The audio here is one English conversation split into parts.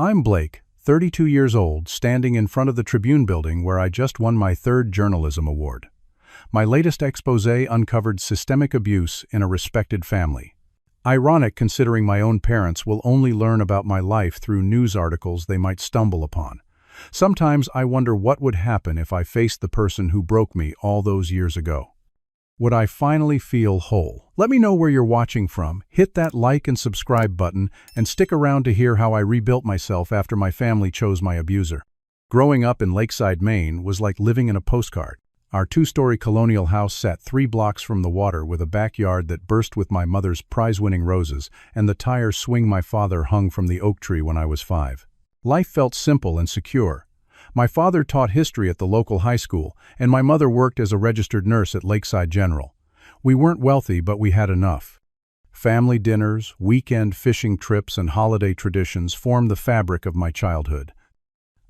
I'm Blake, 32 years old, standing in front of the Tribune building where I just won my third journalism award. My latest exposé uncovered systemic abuse in a respected family. Ironic considering my own parents will only learn about my life through news articles they might stumble upon. Sometimes I wonder what would happen if I faced the person who broke me all those years ago. Would I finally feel whole? Let me know where you're watching from, hit that like and subscribe button, and stick around to hear how I rebuilt myself after my family chose my abuser. Growing up in Lakeside, Maine was like living in a postcard. Our two-story colonial house sat 3 blocks from the water with a backyard that burst with my mother's prize-winning roses and the tire swing my father hung from the oak tree when I was 5. Life felt simple and secure. My father taught history at the local high school, and my mother worked as a registered nurse at Lakeside General. We weren't wealthy, but we had enough. Family dinners, weekend fishing trips, and holiday traditions formed the fabric of my childhood.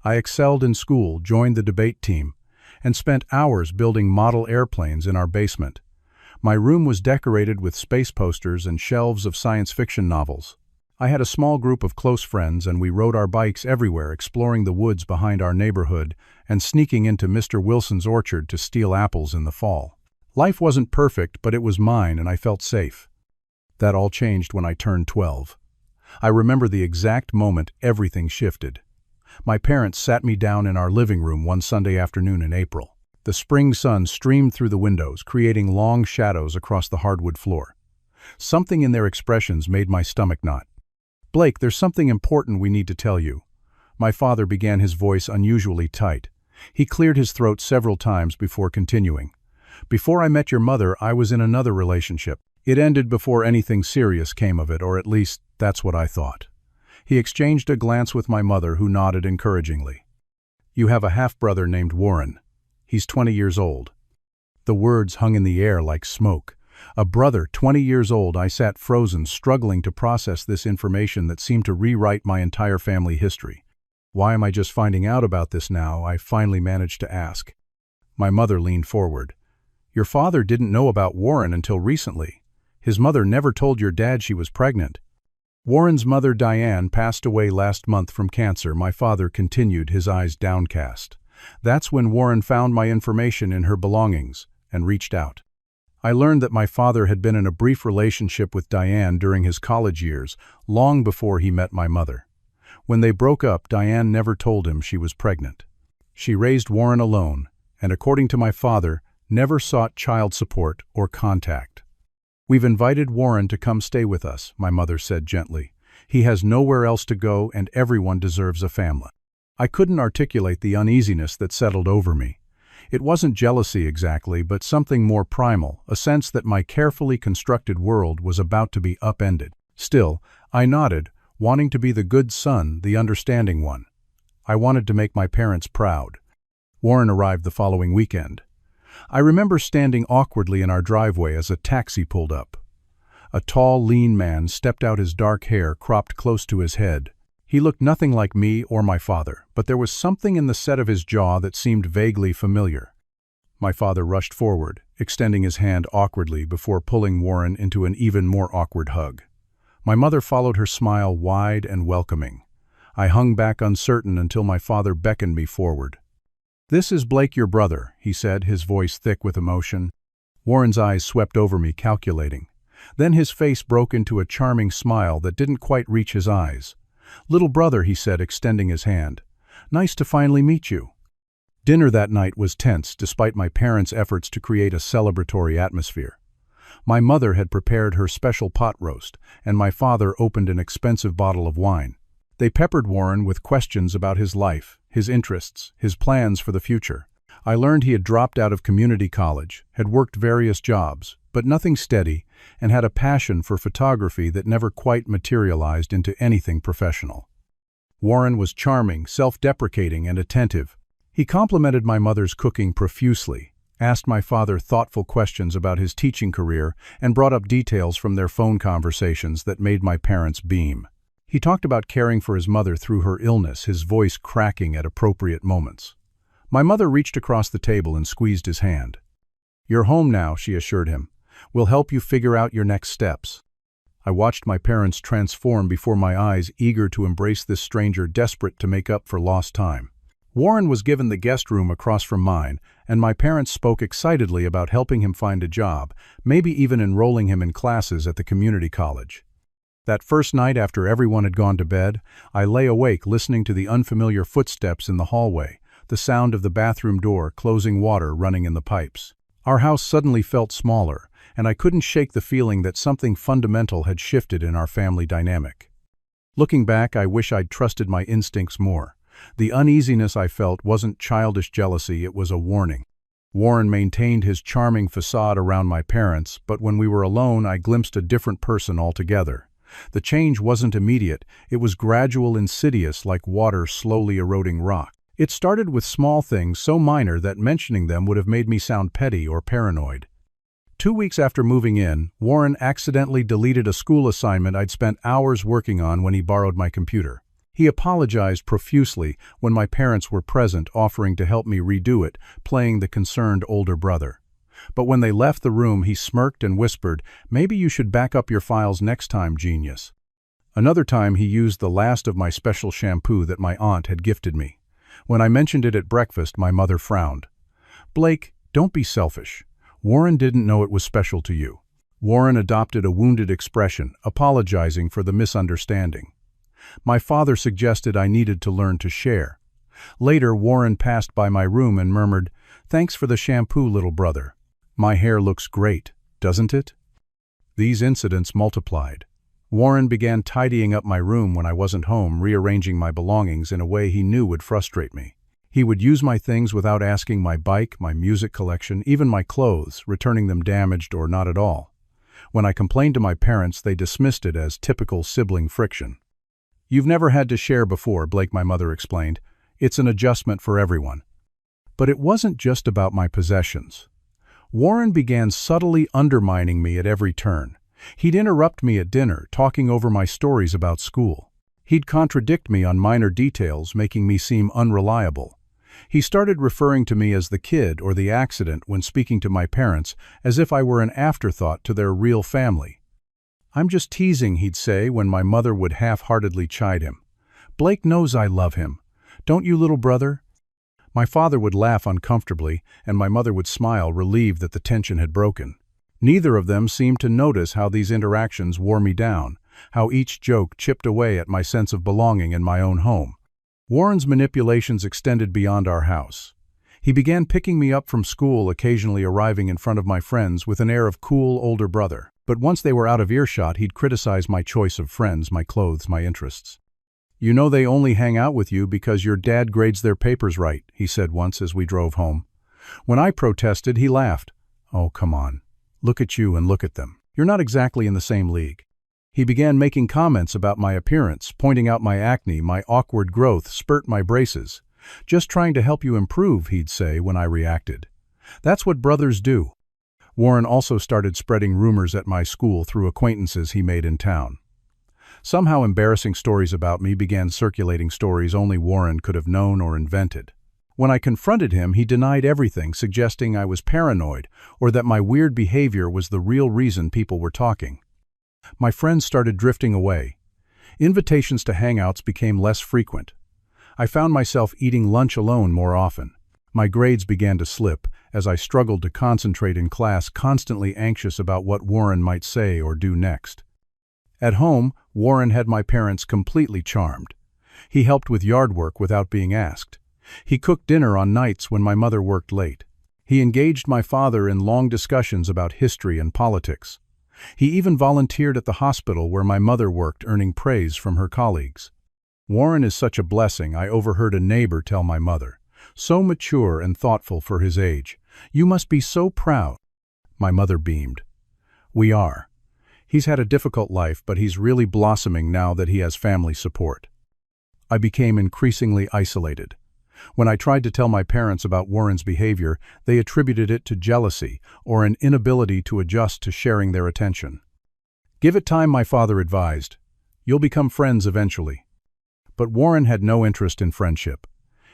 I excelled in school, joined the debate team, and spent hours building model airplanes in our basement. My room was decorated with space posters and shelves of science fiction novels. I had a small group of close friends, and we rode our bikes everywhere, exploring the woods behind our neighborhood and sneaking into Mr. Wilson's orchard to steal apples in the fall. Life wasn't perfect, but it was mine, and I felt safe. That all changed when I turned 12. I remember the exact moment everything shifted. My parents sat me down in our living room one Sunday afternoon in April. The spring sun streamed through the windows, creating long shadows across the hardwood floor. Something in their expressions made my stomach knot. "Blake, there's something important we need to tell you." My father began, his voice unusually tight. He cleared his throat several times before continuing. "Before I met your mother, I was in another relationship. It ended before anything serious came of it, or at least that's what I thought." He exchanged a glance with my mother, who nodded encouragingly. "You have a half-brother named Warren. He's 20 years old." The words hung in the air like smoke. A brother, 20 years old. I sat frozen, struggling to process this information that seemed to rewrite my entire family history. "Why am I just finding out about this now?" I finally managed to ask. My mother leaned forward. "Your father didn't know about Warren until recently. His mother never told your dad she was pregnant." "Warren's mother, Diane, passed away last month from cancer," my father continued, his eyes downcast. "That's when Warren found my information in her belongings and reached out. I learned that my father had been in a brief relationship with Diane during his college years, long before he met my mother. When they broke up, Diane never told him she was pregnant. She raised Warren alone, and according to my father, never sought child support or contact. "We've invited Warren to come stay with us," my mother said gently. "He has nowhere else to go, and everyone deserves a family." I couldn't articulate the uneasiness that settled over me. It wasn't jealousy exactly, but something more primal, a sense that my carefully constructed world was about to be upended. Still, I nodded, wanting to be the good son, the understanding one. I wanted to make my parents proud. Warren arrived the following weekend. I remember standing awkwardly in our driveway as a taxi pulled up. A tall, lean man stepped out, his dark hair cropped close to his head. He looked nothing like me or my father, but there was something in the set of his jaw that seemed vaguely familiar. My father rushed forward, extending his hand awkwardly before pulling Warren into an even more awkward hug. My mother followed, her smile wide and welcoming. I hung back uncertain until my father beckoned me forward. "This is Blake, your brother," he said, his voice thick with emotion. Warren's eyes swept over me, calculating. Then his face broke into a charming smile that didn't quite reach his eyes. "Little brother," he said, extending his hand. "Nice to finally meet you." Dinner that night was tense, despite my parents' efforts to create a celebratory atmosphere. My mother had prepared her special pot roast, and my father opened an expensive bottle of wine. They peppered Warren with questions about his life, his interests, his plans for the future. I learned he had dropped out of community college, had worked various jobs, but nothing steady, and had a passion for photography that never quite materialized into anything professional. Warren was charming, self-deprecating, and attentive. He complimented my mother's cooking profusely, asked my father thoughtful questions about his teaching career, and brought up details from their phone conversations that made my parents beam. He talked about caring for his mother through her illness, his voice cracking at appropriate moments. My mother reached across the table and squeezed his hand. "You're home now," she assured him. "We'll help you figure out your next steps." I watched my parents transform before my eyes, eager to embrace this stranger, desperate to make up for lost time. Warren was given the guest room across from mine, and my parents spoke excitedly about helping him find a job, maybe even enrolling him in classes at the community college. That first night after everyone had gone to bed, I lay awake listening to the unfamiliar footsteps in the hallway, the sound of the bathroom door closing, water running in the pipes. Our house suddenly felt smaller, and I couldn't shake the feeling that something fundamental had shifted in our family dynamic. Looking back, I wish I'd trusted my instincts more. The uneasiness I felt wasn't childish jealousy, it was a warning. Warren maintained his charming facade around my parents, but when we were alone, I glimpsed a different person altogether. The change wasn't immediate, it was gradual, insidious, like water slowly eroding rock. It started with small things so minor that mentioning them would have made me sound petty or paranoid. 2 weeks after moving in, Warren accidentally deleted a school assignment I'd spent hours working on when he borrowed my computer. He apologized profusely when my parents were present, offering to help me redo it, playing the concerned older brother. But when they left the room, he smirked and whispered, "Maybe you should back up your files next time, genius." Another time he used the last of my special shampoo that my aunt had gifted me. When I mentioned it at breakfast, my mother frowned. "Blake, don't be selfish. Warren didn't know it was special to you." Warren adopted a wounded expression, apologizing for the misunderstanding. My father suggested I needed to learn to share. Later, Warren passed by my room and murmured, "Thanks for the shampoo, little brother. My hair looks great, doesn't it?" These incidents multiplied. Warren began tidying up my room when I wasn't home, rearranging my belongings in a way he knew would frustrate me. He would use my things without asking: my bike, my music collection, even my clothes, returning them damaged or not at all. When I complained to my parents, they dismissed it as typical sibling friction. "You've never had to share before," Blake, my mother explained. "It's an adjustment for everyone." But it wasn't just about my possessions. Warren began subtly undermining me at every turn. He'd interrupt me at dinner, talking over my stories about school. He'd contradict me on minor details, making me seem unreliable. He started referring to me as the kid or the accident when speaking to my parents, as if I were an afterthought to their real family. "I'm just teasing," he'd say when my mother would half-heartedly chide him. "Blake knows I love him. Don't you, little brother?" My father would laugh uncomfortably, and my mother would smile, relieved that the tension had broken. Neither of them seemed to notice how these interactions wore me down, how each joke chipped away at my sense of belonging in my own home. Warren's manipulations extended beyond our house. He began picking me up from school, occasionally arriving in front of my friends with an air of cool older brother. But once they were out of earshot, he'd criticize my choice of friends, my clothes, my interests. "You know they only hang out with you because your dad grades their papers right," he said once as we drove home. When I protested, he laughed. "Oh, come on. Look at you and look at them. You're not exactly in the same league." He began making comments about my appearance, pointing out my acne, my awkward growth, spurt my braces. "Just trying to help you improve," he'd say when I reacted. "That's what brothers do." Warren also started spreading rumors at my school through acquaintances he made in town. Somehow embarrassing stories about me began circulating, stories only Warren could have known or invented. When I confronted him, he denied everything, suggesting I was paranoid or that my weird behavior was the real reason people were talking. My friends started drifting away. Invitations to hangouts became less frequent. I found myself eating lunch alone more often. My grades began to slip as I struggled to concentrate in class, constantly anxious about what Warren might say or do next. At home, Warren had my parents completely charmed. He helped with yard work without being asked. He cooked dinner on nights when my mother worked late. He engaged my father in long discussions about history and politics. He even volunteered at the hospital where my mother worked, earning praise from her colleagues. "Warren is such a blessing," I overheard a neighbor tell my mother. "So mature and thoughtful for his age. You must be so proud." My mother beamed. "We are. He's had a difficult life, but he's really blossoming now that he has family support." I became increasingly isolated. When I tried to tell my parents about Warren's behavior, they attributed it to jealousy or an inability to adjust to sharing their attention. "Give it time," my father advised. "You'll become friends eventually." But Warren had no interest in friendship.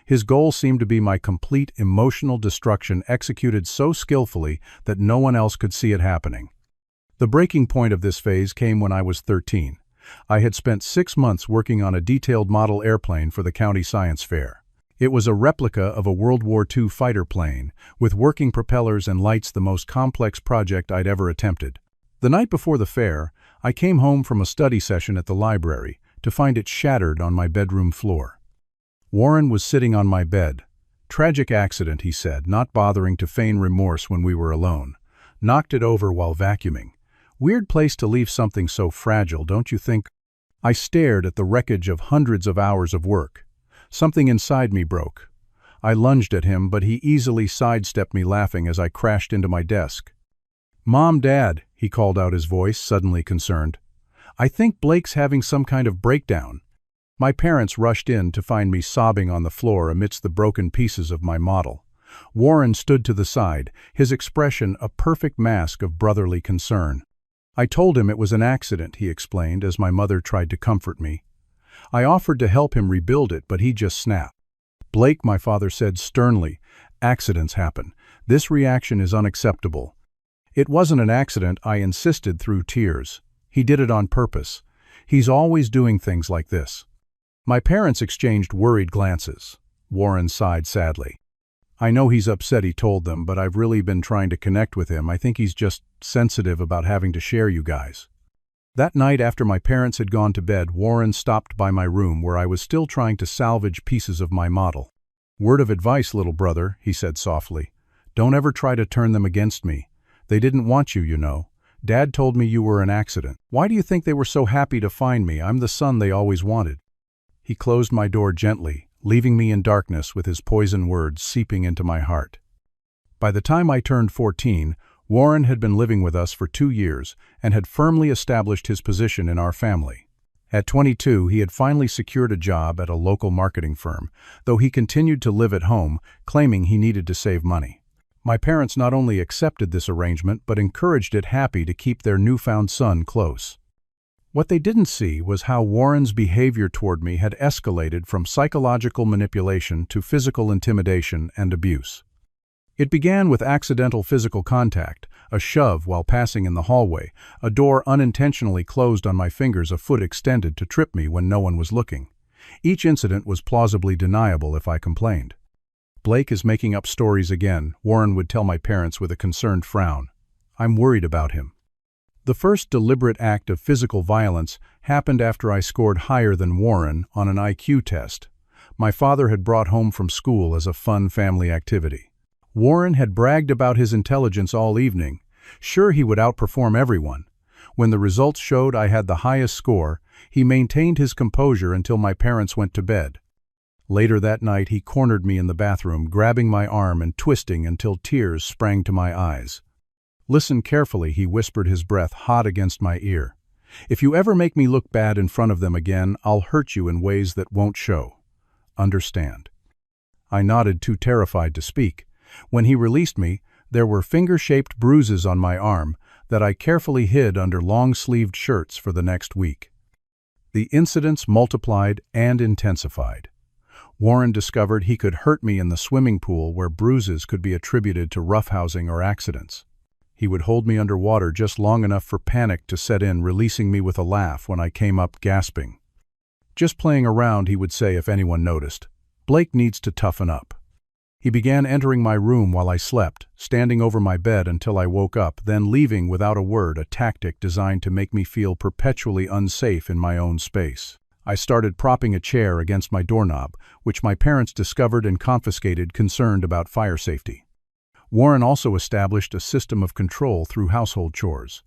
His goal seemed to be my complete emotional destruction, executed so skillfully that no one else could see it happening. The breaking point of this phase came when I was 13. I had spent 6 months working on a detailed model airplane for the county science fair. It was a replica of a World War II fighter plane, with working propellers and lights, the most complex project I'd ever attempted. The night before the fair, I came home from a study session at the library to find it shattered on my bedroom floor. Warren was sitting on my bed. "Tragic accident," he said, not bothering to feign remorse when we were alone. "Knocked it over while vacuuming. Weird place to leave something so fragile, don't you think?" I stared at the wreckage of hundreds of hours of work. Something inside me broke. I lunged at him, but he easily sidestepped me, laughing as I crashed into my desk. "Mom, Dad," he called out, his voice suddenly concerned. "I think Blake's having some kind of breakdown." My parents rushed in to find me sobbing on the floor amidst the broken pieces of my model. Warren stood to the side, his expression a perfect mask of brotherly concern. "I told him it was an accident," he explained as my mother tried to comfort me. "I offered to help him rebuild it, but he just snapped." "Blake," my father said sternly, "accidents happen. This reaction is unacceptable." "It wasn't an accident," I insisted through tears. "He did it on purpose. He's always doing things like this." My parents exchanged worried glances. Warren sighed sadly. "I know he's upset," he told them, "but I've really been trying to connect with him. I think he's just sensitive about having to share you guys." That night, after my parents had gone to bed, Warren stopped by my room where I was still trying to salvage pieces of my model. "Word of advice, little brother," he said softly. "Don't ever try to turn them against me. They didn't want you, you know. Dad told me you were an accident. Why do you think they were so happy to find me? I'm the son they always wanted." He closed my door gently, leaving me in darkness with his poison words seeping into my heart. By the time I turned 14, Warren had been living with us for 2 years and had firmly established his position in our family. At 22, he had finally secured a job at a local marketing firm, though he continued to live at home, claiming he needed to save money. My parents not only accepted this arrangement but encouraged it, happy to keep their newfound son close. What they didn't see was how Warren's behavior toward me had escalated from psychological manipulation to physical intimidation and abuse. It began with accidental physical contact, a shove while passing in the hallway, a door unintentionally closed on my fingers a foot extended to trip me when no one was looking. Each incident was plausibly deniable if I complained. "Blake is making up stories again," Warren would tell my parents with a concerned frown. "I'm worried about him." The first deliberate act of physical violence happened after I scored higher than Warren on an IQ test. My father had brought home from school as a fun family activity. Warren had bragged about his intelligence all evening. Sure, he would outperform everyone. When the results showed I had the highest score, he maintained his composure until my parents went to bed. Later that night, he cornered me in the bathroom, grabbing my arm and twisting until tears sprang to my eyes. "Listen carefully," he whispered, his breath hot against my ear. "If you ever make me look bad in front of them again, I'll hurt you in ways that won't show. Understand?" I nodded, too terrified to speak. When he released me, there were finger-shaped bruises on my arm that I carefully hid under long-sleeved shirts for the next week. The incidents multiplied and intensified. Warren discovered he could hurt me in the swimming pool where bruises could be attributed to roughhousing or accidents. He would hold me underwater just long enough for panic to set in, releasing me with a laugh when I came up gasping. "Just playing around," he would say if anyone noticed. "Blake needs to toughen up." He began entering my room while I slept, standing over my bed until I woke up, then leaving without a word, a tactic designed to make me feel perpetually unsafe in my own space. I started propping a chair against my doorknob, which my parents discovered and confiscated, concerned about fire safety. Warren also established a system of control through household chores.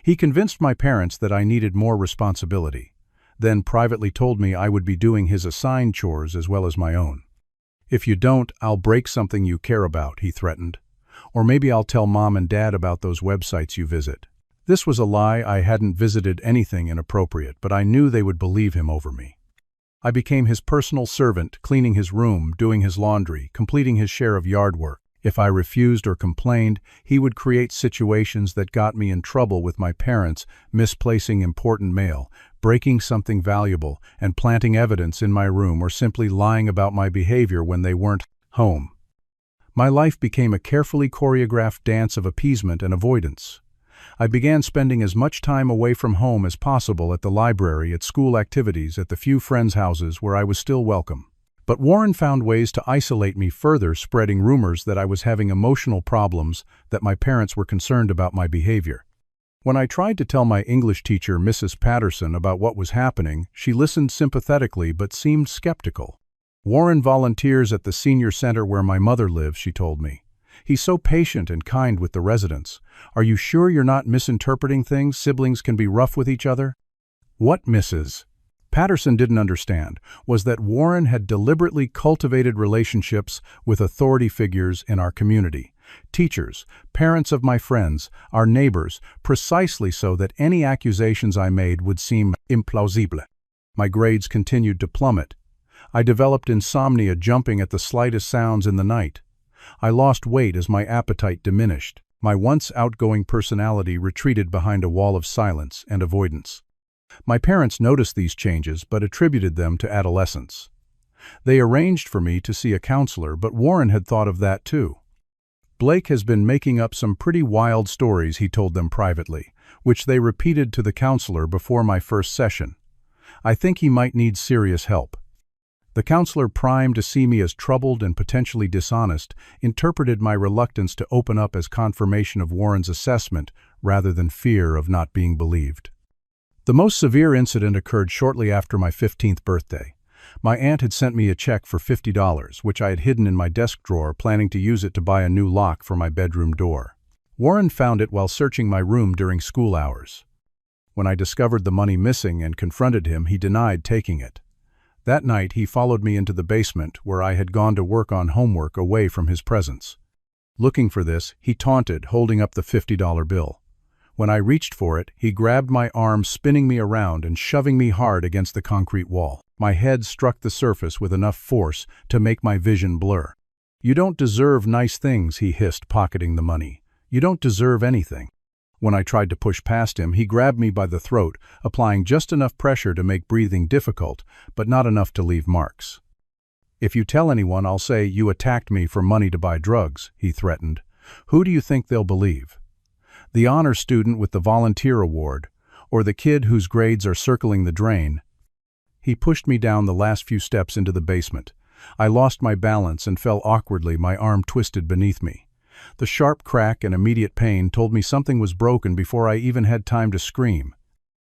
He convinced my parents that I needed more responsibility, then privately told me I would be doing his assigned chores as well as my own. "If you don't, I'll break something you care about," he threatened. "Or maybe I'll tell Mom and Dad about those websites you visit." This was a lie. I hadn't visited anything inappropriate, but I knew they would believe him over me. I became his personal servant, cleaning his room, doing his laundry, completing his share of yard work. If I refused or complained, he would create situations that got me in trouble with my parents, misplacing important mail, breaking something valuable, and planting evidence in my room, or simply lying about my behavior when they weren't home. My life became a carefully choreographed dance of appeasement and avoidance. I began spending as much time away from home as possible at the library, at school activities, at the few friends' houses where I was still welcome. But Warren found ways to isolate me further, spreading rumors that I was having emotional problems, that my parents were concerned about my behavior. When I tried to tell my English teacher, Mrs. Patterson, about what was happening, she listened sympathetically but seemed skeptical. "Warren volunteers at the senior center where my mother lives," she told me. "He's so patient and kind with the residents. Are you sure you're not misinterpreting things? Siblings can be rough with each other." What Mrs. Patterson didn't understand was that Warren had deliberately cultivated relationships with authority figures in our community. Teachers, parents of my friends, our neighbors, precisely so that any accusations I made would seem implausible. My grades continued to plummet. I developed insomnia, jumping at the slightest sounds in the night. I lost weight as my appetite diminished. My once outgoing personality retreated behind a wall of silence and avoidance. My parents noticed these changes but attributed them to adolescence. They arranged for me to see a counselor, but Warren had thought of that too. "Blake has been making up some pretty wild stories," he told them privately, which they repeated to the counselor before my first session. "I think he might need serious help." The counselor, primed to see me as troubled and potentially dishonest, interpreted my reluctance to open up as confirmation of Warren's assessment rather than fear of not being believed. The most severe incident occurred shortly after my 15th birthday. My aunt had sent me a check for $50, which I had hidden in my desk drawer, planning to use it to buy a new lock for my bedroom door. Warren found it while searching my room during school hours. When I discovered the money missing and confronted him, he denied taking it. That night, he followed me into the basement, where I had gone to work on homework away from his presence. Looking for this, he taunted, holding up the $50 bill. When I reached for it, he grabbed my arm, spinning me around and shoving me hard against the concrete wall. My head struck the surface with enough force to make my vision blur. "You don't deserve nice things," he hissed, pocketing the money. "You don't deserve anything." When I tried to push past him, he grabbed me by the throat, applying just enough pressure to make breathing difficult, but not enough to leave marks. "If you tell anyone, I'll say you attacked me for money to buy drugs," he threatened. "Who do you think they'll believe? The honor student with the volunteer award, or the kid whose grades are circling the drain?" He pushed me down the last few steps into the basement. I lost my balance and fell awkwardly, my arm twisted beneath me. The sharp crack and immediate pain told me something was broken before I even had time to scream.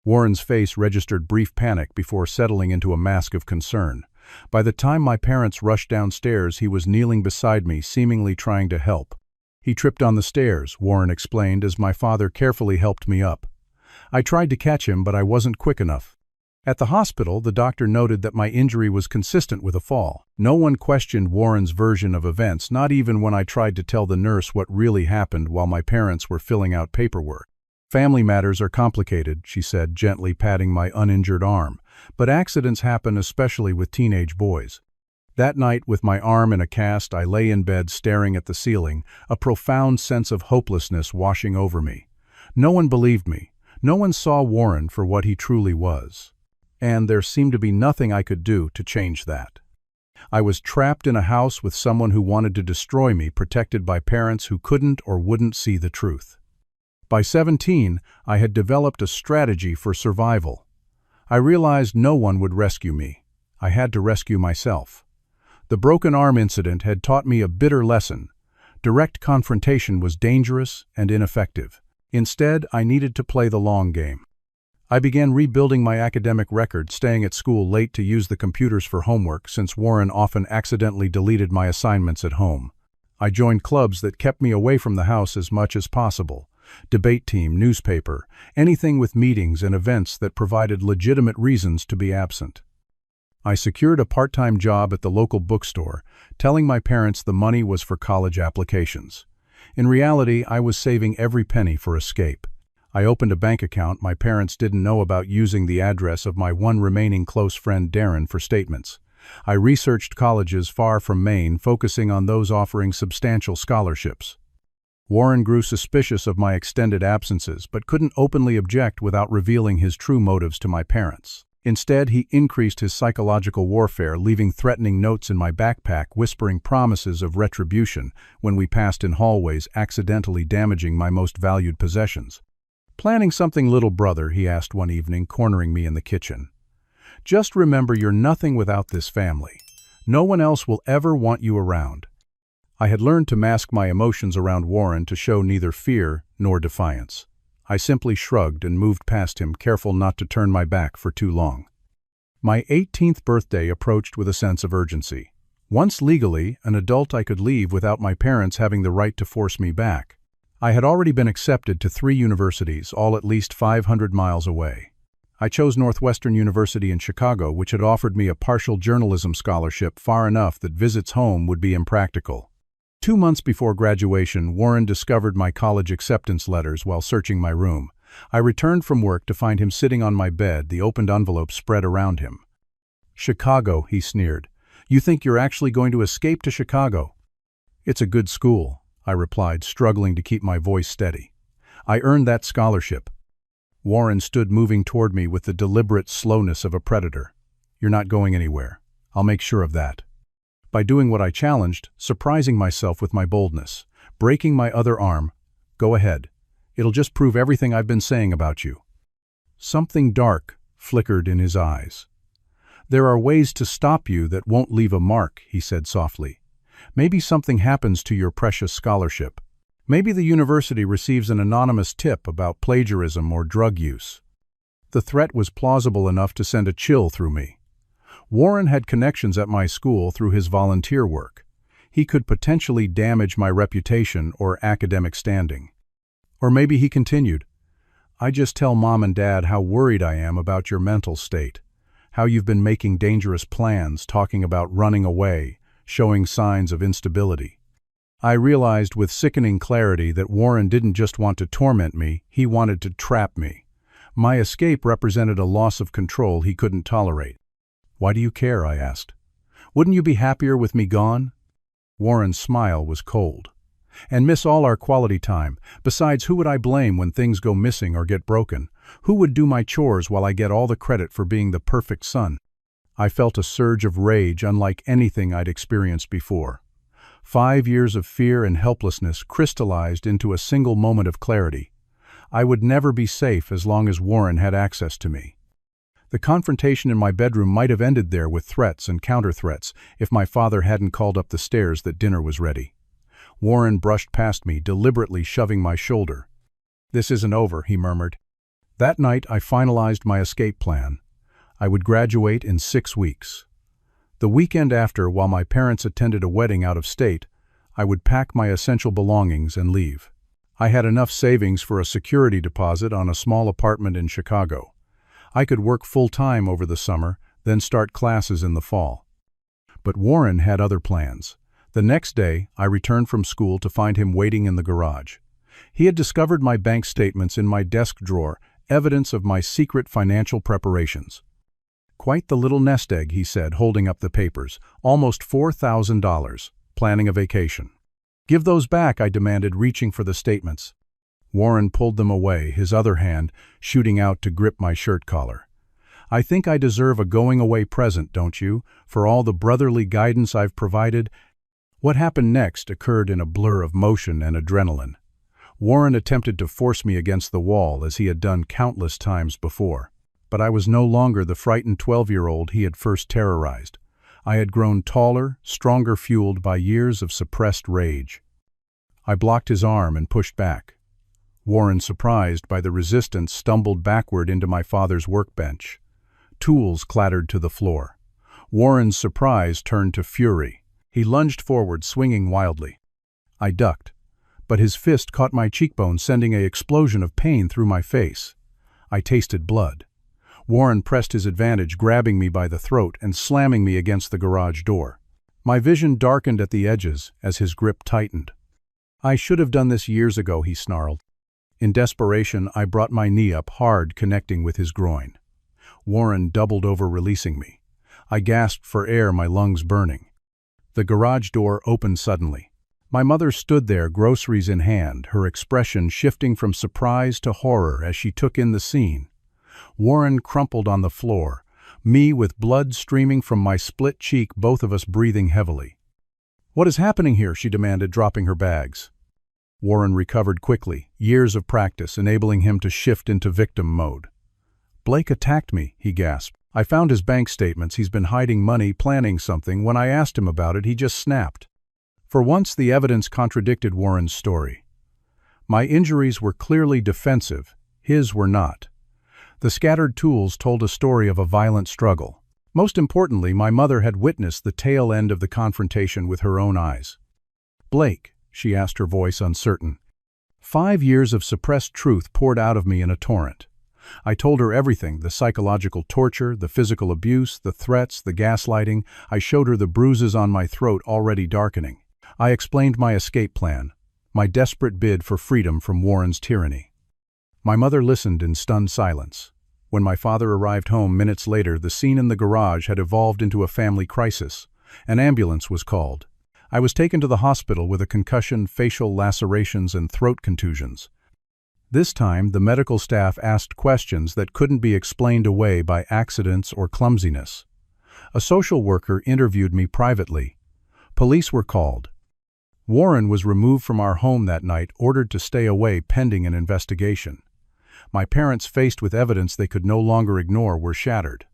Warren's face registered brief panic before settling into a mask of concern. By the time my parents rushed downstairs, he was kneeling beside me, seemingly trying to help. "He tripped on the stairs," Warren explained as my father carefully helped me up. I tried to catch him, but I wasn't quick enough. At the hospital, the doctor noted that my injury was consistent with a fall. No one questioned Warren's version of events, not even when I tried to tell the nurse what really happened while my parents were filling out paperwork. "Family matters are complicated," she said, gently patting my uninjured arm, "but accidents happen, especially with teenage boys." That night, with my arm in a cast, I lay in bed staring at the ceiling, a profound sense of hopelessness washing over me. No one believed me. No one saw Warren for what he truly was. And there seemed to be nothing I could do to change that. I was trapped in a house with someone who wanted to destroy me, protected by parents who couldn't or wouldn't see the truth. By 17, I had developed a strategy for survival. I realized no one would rescue me. I had to rescue myself. The broken arm incident had taught me a bitter lesson. Direct confrontation was dangerous and ineffective. Instead, I needed to play the long game. I began rebuilding my academic record, staying at school late to use the computers for homework, since Warren often accidentally deleted my assignments at home. I joined clubs that kept me away from the house as much as possible. Debate team, newspaper, anything with meetings and events that provided legitimate reasons to be absent. I secured a part-time job at the local bookstore, telling my parents the money was for college applications. In reality, I was saving every penny for escape. I opened a bank account my parents didn't know about, using the address of my one remaining close friend Darren for statements. I researched colleges far from Maine, focusing on those offering substantial scholarships. Warren grew suspicious of my extended absences, but couldn't openly object without revealing his true motives to my parents. Instead, he increased his psychological warfare, leaving threatening notes in my backpack, whispering promises of retribution when we passed in hallways, accidentally damaging my most valued possessions. "Planning something, little brother?" he asked one evening, cornering me in the kitchen. "Just remember you're nothing without this family. No one else will ever want you around." I had learned to mask my emotions around Warren to show neither fear nor defiance. I simply shrugged and moved past him, careful not to turn my back for too long. My 18th birthday approached with a sense of urgency. Once legally an adult, I could leave without my parents having the right to force me back. I had already been accepted to 3 universities, all at least 500 miles away. I chose Northwestern University in Chicago, which had offered me a partial journalism scholarship far enough that visits home would be impractical. 2 months before graduation, Warren discovered my college acceptance letters while searching my room. I returned from work to find him sitting on my bed, the opened envelope spread around him. "Chicago," he sneered. "You think you're actually going to escape to Chicago?" "It's a good school," I replied, struggling to keep my voice steady. "I earned that scholarship." Warren stood moving toward me with the deliberate slowness of a predator. "You're not going anywhere. I'll make sure of that." By doing what I challenged, surprising myself with my boldness, breaking my other arm, "Go ahead. It'll just prove everything I've been saying about you." Something dark flickered in his eyes. "There are ways to stop you that won't leave a mark," he said softly. "Maybe something happens to your precious scholarship. Maybe the university receives an anonymous tip about plagiarism or drug use." The threat was plausible enough to send a chill through me. Warren had connections at my school through his volunteer work. He could potentially damage my reputation or academic standing. Or maybe he continued, "I just tell Mom and Dad how worried I am about your mental state, how you've been making dangerous plans, talking about running away, showing signs of instability." I realized with sickening clarity that Warren didn't just want to torment me, he wanted to trap me. My escape represented a loss of control he couldn't tolerate. "Why do you care?" I asked. "Wouldn't you be happier with me gone?" Warren's smile was cold. "And miss all our quality time. Besides, who would I blame when things go missing or get broken? Who would do my chores while I get all the credit for being the perfect son?" I felt a surge of rage unlike anything I'd experienced before. 5 years of fear and helplessness crystallized into a single moment of clarity. I would never be safe as long as Warren had access to me. The confrontation in my bedroom might have ended there with threats and counter-threats if my father hadn't called up the stairs that dinner was ready. Warren brushed past me, deliberately shoving my shoulder. "This isn't over," he murmured. That night I finalized my escape plan. I would graduate in 6 weeks. The weekend after, while my parents attended a wedding out of state, I would pack my essential belongings and leave. I had enough savings for a security deposit on a small apartment in Chicago. I could work full-time over the summer, then start classes in the fall. But Warren had other plans. The next day, I returned from school to find him waiting in the garage. He had discovered my bank statements in my desk drawer, evidence of my secret financial preparations. "Quite the little nest egg," he said, holding up the papers. "Almost $4,000. Planning a vacation." "Give those back," I demanded, reaching for the statements. Warren pulled them away, his other hand shooting out to grip my shirt collar. "I think I deserve a going-away present, don't you, for all the brotherly guidance I've provided?" What happened next occurred in a blur of motion and adrenaline. Warren attempted to force me against the wall as he had done countless times before. But I was no longer the frightened 12-year-old he had first terrorized. I had grown taller, stronger, fueled by years of suppressed rage. I blocked his arm and pushed back. Warren, surprised by the resistance, stumbled backward into my father's workbench. Tools clattered to the floor. Warren's surprise turned to fury. He lunged forward, swinging wildly. I ducked, but his fist caught my cheekbone, sending an explosion of pain through my face. I tasted blood. Warren pressed his advantage, grabbing me by the throat and slamming me against the garage door. My vision darkened at the edges as his grip tightened. "I should have done this years ago," he snarled. In desperation, I brought my knee up hard, connecting with his groin. Warren doubled over, releasing me. I gasped for air, my lungs burning. The garage door opened suddenly. My mother stood there, groceries in hand, her expression shifting from surprise to horror as she took in the scene. Warren crumpled on the floor, me with blood streaming from my split cheek, both of us breathing heavily. "What is happening here?" she demanded, dropping her bags. Warren recovered quickly, years of practice enabling him to shift into victim mode. "Blake attacked me," he gasped. "I found his bank statements. He's been hiding money, planning something. When I asked him about it, he just snapped." For once, the evidence contradicted Warren's story. My injuries were clearly defensive, his were not. The scattered tools told a story of a violent struggle. Most importantly, my mother had witnessed the tail end of the confrontation with her own eyes. "Blake," she asked, her voice uncertain. 5 years of suppressed truth poured out of me in a torrent. I told her everything, the psychological torture, the physical abuse, the threats, the gaslighting. I showed her the bruises on my throat already darkening. I explained my escape plan, my desperate bid for freedom from Warren's tyranny. My mother listened in stunned silence. When my father arrived home minutes later, the scene in the garage had evolved into a family crisis. An ambulance was called. I was taken to the hospital with a concussion, facial lacerations, and throat contusions. This time, the medical staff asked questions that couldn't be explained away by accidents or clumsiness. A social worker interviewed me privately. Police were called. Warren was removed from our home that night, ordered to stay away pending an investigation. My parents, faced with evidence they could no longer ignore, were shattered.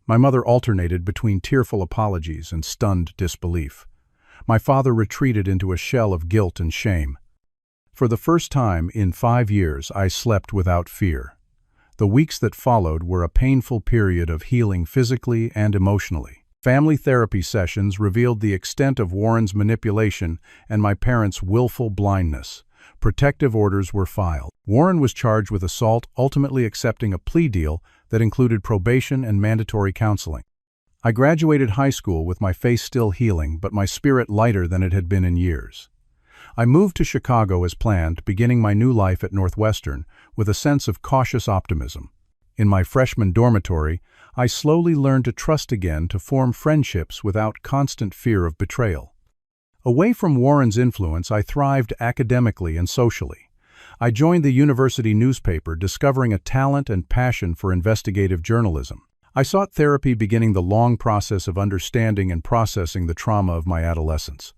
My mother alternated between tearful apologies and stunned disbelief. My father retreated into a shell of guilt and shame. For the first time in 5 years, I slept without fear. The weeks that followed were a painful period of healing physically and emotionally. Family therapy sessions revealed the extent of Warren's manipulation and my parents' willful blindness. Protective orders were filed. Warren was charged with assault, ultimately accepting a plea deal that included probation and mandatory counseling. I graduated high school with my face still healing, but my spirit lighter than it had been in years. I moved to Chicago as planned, beginning my new life at Northwestern with a sense of cautious optimism. In my freshman dormitory, I slowly learned to trust again, to form friendships without constant fear of betrayal. Away from Warren's influence, I thrived academically and socially. I joined the university newspaper, discovering a talent and passion for investigative journalism. I sought therapy, beginning the long process of understanding and processing the trauma of my adolescence.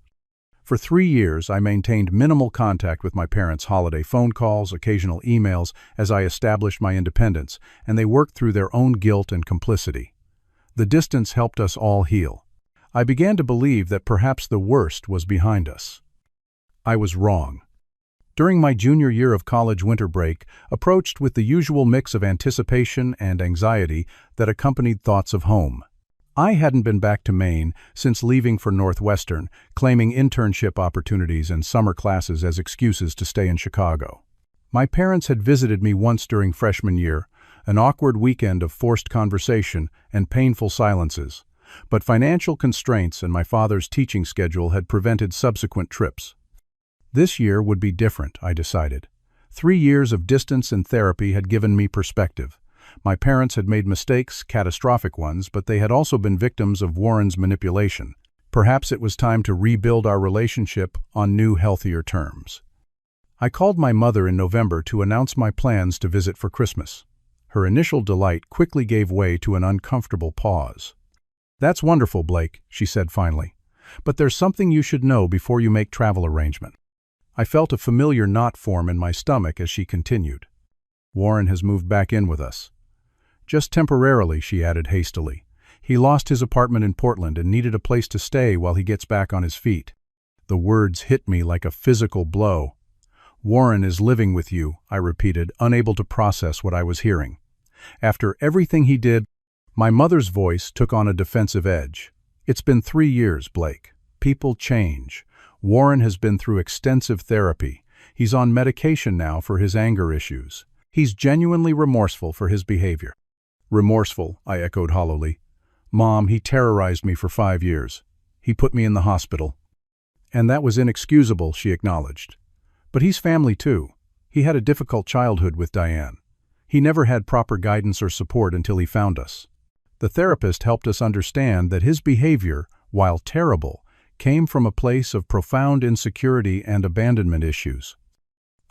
For 3 years, I maintained minimal contact with my parents, holiday phone calls, occasional emails, as I established my independence, and they worked through their own guilt and complicity. The distance helped us all heal. I began to believe that perhaps the worst was behind us. I was wrong. During my junior year of college winter break, approached with the usual mix of anticipation and anxiety that accompanied thoughts of home. I hadn't been back to Maine since leaving for Northwestern, claiming internship opportunities and summer classes as excuses to stay in Chicago. My parents had visited me once during freshman year, an awkward weekend of forced conversation and painful silences. But financial constraints and my father's teaching schedule had prevented subsequent trips. This year would be different, I decided. 3 years of distance and therapy had given me perspective. My parents had made mistakes, catastrophic ones, but they had also been victims of Warren's manipulation. Perhaps it was time to rebuild our relationship on new, healthier terms. I called my mother in November to announce my plans to visit for Christmas. Her initial delight quickly gave way to an uncomfortable pause. "That's wonderful, Blake," she said finally. "But there's something you should know before you make travel arrangement." I felt a familiar knot form in my stomach as she continued. "Warren has moved back in with us." "Just temporarily," she added hastily. "He lost his apartment in Portland and needed a place to stay while he gets back on his feet." The words hit me like a physical blow. "Warren is living with you," I repeated, unable to process what I was hearing. "After everything he did..." My mother's voice took on a defensive edge. "It's been 3 years, Blake. People change. Warren has been through extensive therapy. He's on medication now for his anger issues. He's genuinely remorseful for his behavior." "Remorseful," I echoed hollowly. "Mom, he terrorized me for 5 years. He put me in the hospital." "And that was inexcusable," she acknowledged. "But he's family too. He had a difficult childhood with Diane. He never had proper guidance or support until he found us. The therapist helped us understand that his behavior, while terrible, came from a place of profound insecurity and abandonment issues."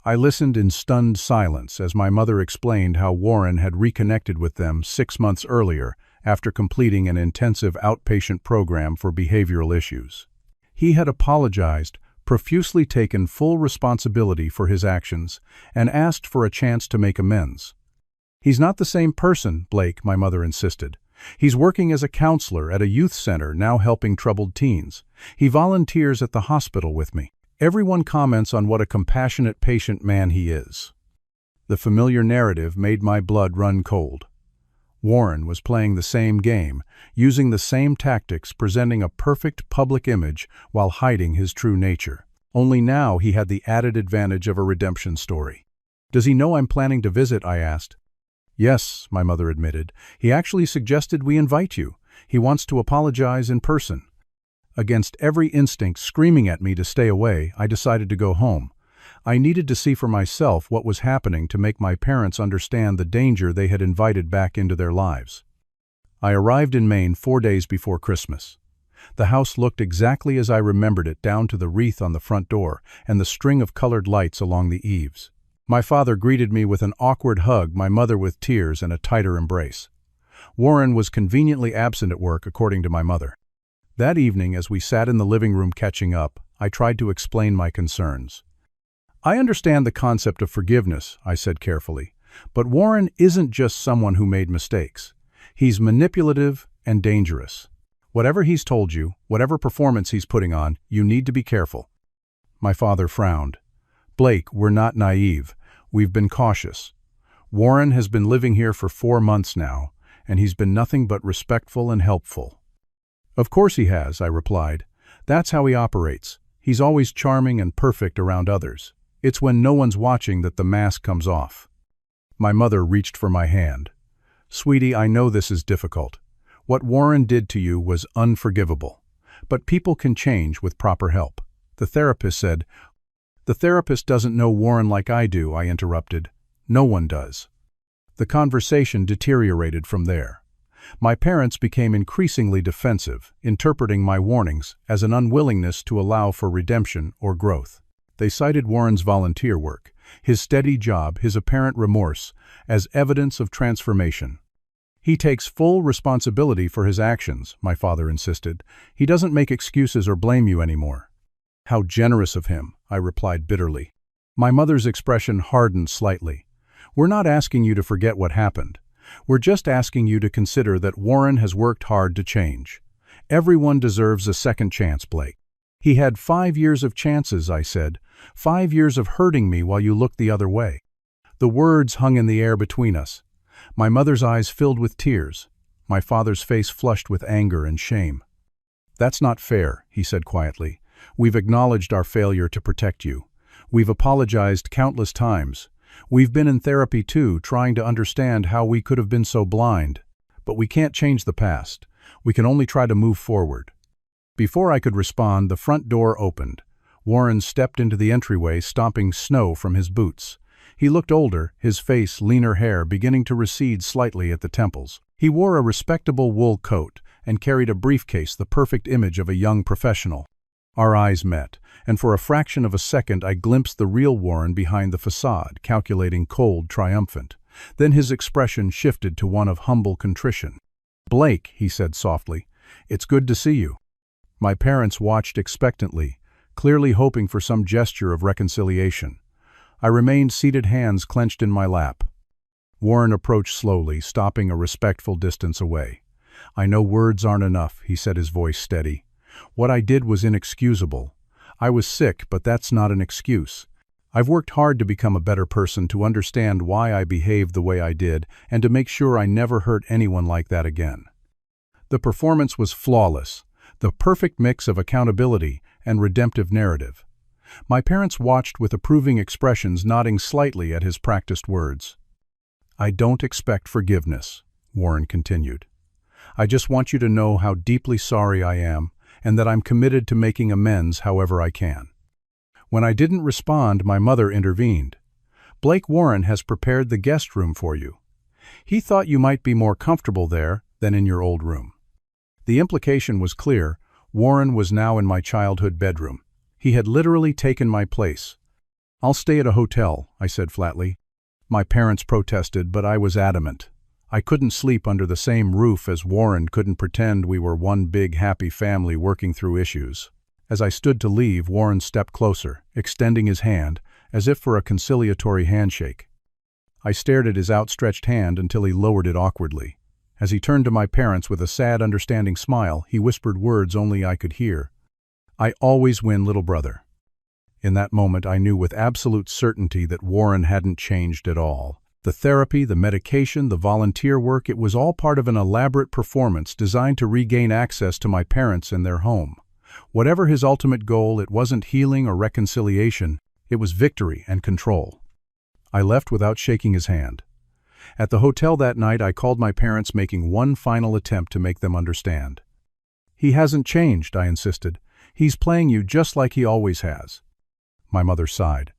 I listened in stunned silence as my mother explained how Warren had reconnected with them 6 months earlier after completing an intensive outpatient program for behavioral issues. He had apologized, profusely taken full responsibility for his actions, and asked for a chance to make amends. "He's not the same person, Blake," my mother insisted. "He's working as a counselor at a youth center, now helping troubled teens. He volunteers at the hospital with me. Everyone comments on what a compassionate, patient man he is." The familiar narrative made my blood run cold. Warren was playing the same game, using the same tactics, presenting a perfect public image while hiding his true nature. Only now he had the added advantage of a redemption story. "Does he know I'm planning to visit?" I asked. "Yes," my mother admitted. "He actually suggested we invite you. He wants to apologize in person." Against every instinct screaming at me to stay away, I decided to go home. I needed to see for myself what was happening to make my parents understand the danger they had invited back into their lives. I arrived in Maine 4 days before Christmas. The house looked exactly as I remembered it, down to the wreath on the front door and the string of colored lights along the eaves. My father greeted me with an awkward hug, my mother with tears and a tighter embrace. Warren was conveniently absent at work, according to my mother. That evening, as we sat in the living room catching up, I tried to explain my concerns. "I understand the concept of forgiveness," I said carefully, "but Warren isn't just someone who made mistakes. He's manipulative and dangerous. Whatever he's told you, whatever performance he's putting on, you need to be careful." My father frowned. "Blake, we're not naive. We've been cautious. Warren has been living here for 4 months now, and he's been nothing but respectful and helpful." "Of course he has," I replied. "That's how he operates. He's always charming and perfect around others. It's when no one's watching that the mask comes off." My mother reached for my hand. "Sweetie, I know this is difficult. What Warren did to you was unforgivable. But people can change with proper help." The therapist said. "The therapist doesn't know Warren like I do," I interrupted. "No one does." The conversation deteriorated from there. My parents became increasingly defensive, interpreting my warnings as an unwillingness to allow for redemption or growth. They cited Warren's volunteer work, his steady job, his apparent remorse, as evidence of transformation. "He takes full responsibility for his actions," my father insisted. "He doesn't make excuses or blame you anymore." "How generous of him," I replied bitterly. My mother's expression hardened slightly. "We're not asking you to forget what happened. We're just asking you to consider that Warren has worked hard to change. Everyone deserves a second chance, Blake." "He had 5 years of chances," I said. 5 years of hurting me while you looked the other way." The words hung in the air between us. My mother's eyes filled with tears. My father's face flushed with anger and shame. "That's not fair," he said quietly. "We've acknowledged our failure to protect you. We've apologized countless times. We've been in therapy too, trying to understand how we could have been so blind. But we can't change the past. We can only try to move forward." Before I could respond, the front door opened. Warren stepped into the entryway, stomping snow from his boots. He looked older, his face, leaner hair beginning to recede slightly at the temples. He wore a respectable wool coat and carried a briefcase, the perfect image of a young professional. Our eyes met, and for a fraction of a second I glimpsed the real Warren behind the facade, calculating, cold, triumphant. Then his expression shifted to one of humble contrition. "Blake," he said softly, "it's good to see you." My parents watched expectantly, clearly hoping for some gesture of reconciliation. I remained seated, hands clenched in my lap. Warren approached slowly, stopping a respectful distance away. "I know words aren't enough," he said, his voice steady. "What I did was inexcusable. I was sick, but that's not an excuse. I've worked hard to become a better person, to understand why I behaved the way I did, and to make sure I never hurt anyone like that again." The performance was flawless, the perfect mix of accountability and redemptive narrative. My parents watched with approving expressions, nodding slightly at his practiced words. "I don't expect forgiveness," Warren continued. "I just want you to know how deeply sorry I am, and that I'm committed to making amends however I can." When I didn't respond, my mother intervened. "Blake, Warren has prepared the guest room for you. He thought you might be more comfortable there than in your old room." The implication was clear. Warren was now in my childhood bedroom. He had literally taken my place. "I'll stay at a hotel," I said flatly. My parents protested, but I was adamant. I couldn't sleep under the same roof as Warren, couldn't pretend we were one big happy family working through issues. As I stood to leave, Warren stepped closer, extending his hand, as if for a conciliatory handshake. I stared at his outstretched hand until he lowered it awkwardly. As he turned to my parents with a sad, understanding smile, he whispered words only I could hear. "I always win, little brother." In that moment, I knew with absolute certainty that Warren hadn't changed at all. The therapy, the medication, the volunteer work, it was all part of an elaborate performance designed to regain access to my parents and their home. Whatever his ultimate goal, it wasn't healing or reconciliation, it was victory and control. I left without shaking his hand. At the hotel that night, I called my parents, making one final attempt to make them understand. "He hasn't changed," I insisted. "He's playing you just like he always has." My mother sighed.